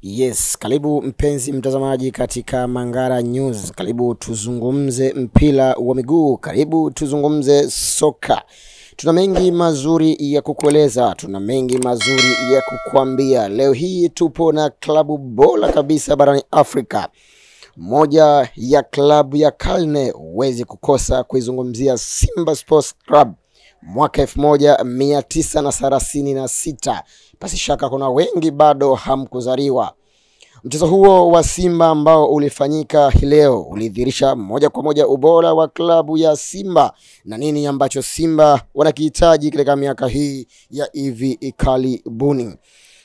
Yes, karibu mpenzi mtazamaji katika Mangara News. Karibu tuzungumze mpira wa miguu, karibu tuzungumze soka. Tuna mengi mazuri ya kukueleza, tuna mengi mazuri ya kukuambia. Leo hii tupo na klabu bora kabisa barani Afrika. Moja ya klabu ya karne, huwezi kukosa kuizungumzia Simba Sports Club. Mwaka 1936. Pasi shaka kuna wengi bado hamkuzaliwa. Mchezo huo wa Simba ambao ulifanyika leo ulidhihirisha moja kwa moja ubora wa klabu ya Simba na nini ambacho Simba wanakihitaji katika miaka hii ya hivi karibuni.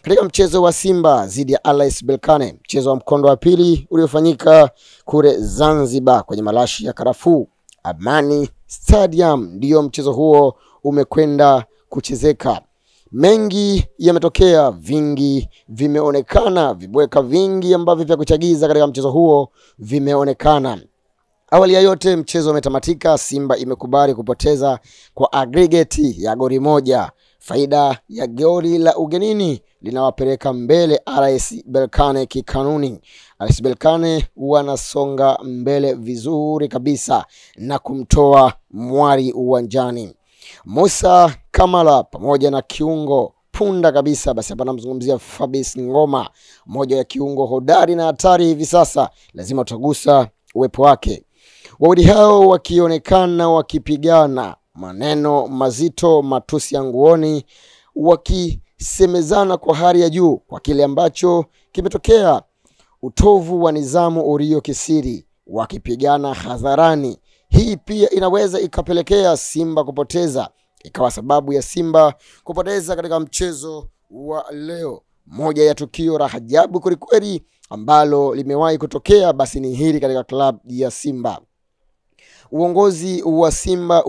Katika mchezo wa Simba dhidi ya RS Berkane, mchezo wa mkondo wa pili uliofanyika kule Zanzibar kwenye malashi ya karafuu Amani Stadium, ndio mchezo huo umekwenda kuchezeka. Mengi yametokea, vingi vimeonekana, vibweka vingi ambavyo vya kuchagiza katika mchezo huo vimeonekana. Awali ya yote mchezo umetamatika, Simba imekubali kupoteza kwa aggregate ya goli moja. Faida ya goli la ugenini linawapeleka mbele RS Berkane kikanuni. RS Berkane wanasonga mbele vizuri kabisa na kumtoa mwari uwanjani. Musa Kamara pamoja na kiungo punda kabisa, basi hapa namzungumzia Fabrice Ngoma, moja ya kiungo hodari na hatari hivi sasa, lazima utagusa uwepo wake. Wawili hao wakionekana wakipigana maneno mazito, matusi ya nguoni, wakisemezana kwa hali ya juu kwa kile ambacho kimetokea, utovu wa nidhamu uliokithiri, wakipigana hadharani. Hii pia inaweza ikapelekea Simba kupoteza, ikawa sababu ya Simba kupoteza katika mchezo wa leo. Moja ya tukio la ajabu kweli ambalo limewahi kutokea basi ni hili katika klabu ya Simba. Uongozi wa Simba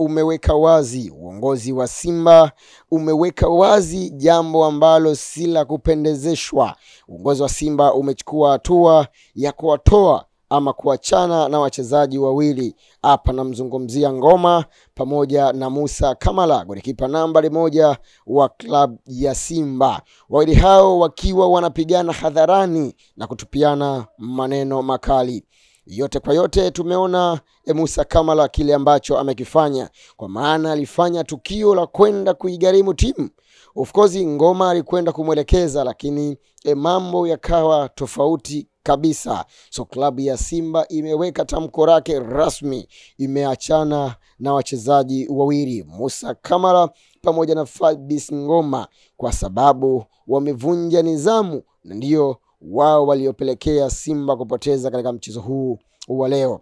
umeweka wazi jambo ambalo si la kupendezeshwa. Uongozi wa Simba umechukua hatua ya kuwatoa ama kuachana na wachezaji wawili. Hapa namzungumzia Ngoma pamoja na Musa Kamara, golikipa nambari 1 wa klabu ya Simba. Wawili hao wakiwa wanapigana hadharani na kutupiana maneno makali. Yote kwa yote tumeona Musa Kamara kile ambacho amekifanya, kwa maana alifanya tukio la kwenda kuigharimu timu. Of course Ngoma alikwenda kumwelekeza, lakini mambo yakawa tofauti kabisa. So klabu ya Simba imeweka tamko lake rasmi, imeachana na wachezaji wawili Musa Kamara pamoja na Fabrice Ngoma kwa sababu wamevunja nidhamu, na ndio wao waliopelekea Simba kupoteza katika mchezo huu wa leo.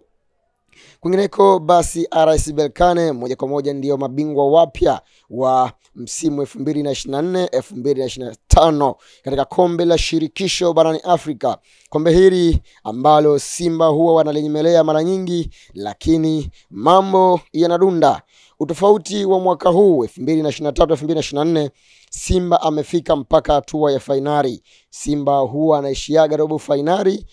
Kwingineko basi RS Berkane moja kwa moja ndio mabingwa wapya wa msimu 2024-2025 katika kombe la shirikisho barani Afrika. Kombe hili ambalo Simba huwa wanalinyemelea mara nyingi, lakini mambo yanadunda. Utofauti wa mwaka huu 2023-2024, Simba amefika mpaka hatua ya finali. Simba huwa anaishiaga robo finali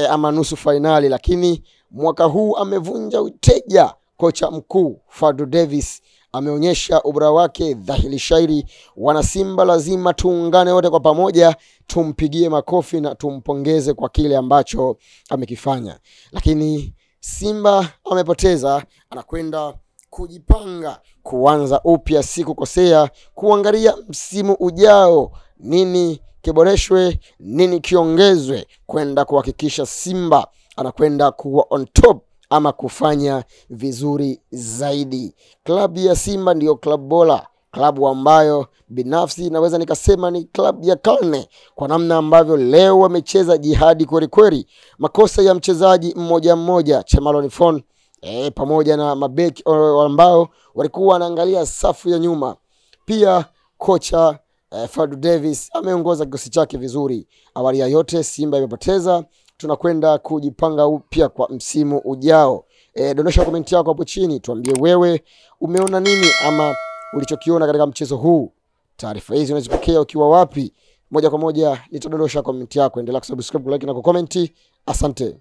ama nusu finali, lakini mwaka huu amevunja uteja. Kocha mkuu Fadlu Davis ameonyesha ubora wake dhahiri shairi. Wana Simba lazima tuungane wote kwa pamoja, tumpigie makofi na tumpongeze kwa kile ambacho amekifanya. Lakini Simba amepoteza, anakwenda kujipanga, kuanza upya, si kukosea, kuangalia msimu ujao nini kiboreshwe, nini kiongezwe, kwenda kuhakikisha Simba anakwenda kuwa on top ama kufanya vizuri zaidi. Klabu ya Simba ndiyo klabu bora, klabu ambayo binafsi naweza nikasema ni klabu ya karne, kwa namna ambavyo leo wamecheza jihadi kweli. Makosa ya mchezaji mmoja Chemalon Fon pamoja na mabeki ambao walikuwa wanaangalia safu ya nyuma. Pia kocha Fadlu Davis ameongoza kikosi chake vizuri. Awali ya yote Simba imepoteza, tunakwenda kujipanga upya kwa msimu ujao. Dondosha komenti yako hapo chini, tuambie wewe umeona nini ama ulichokiona katika mchezo huu. Taarifa hizi unazipokea ukiwa wapi? Moja kwa moja nitadondosha komenti yako. Endelea kusubscribe, like na kucomment. Asante.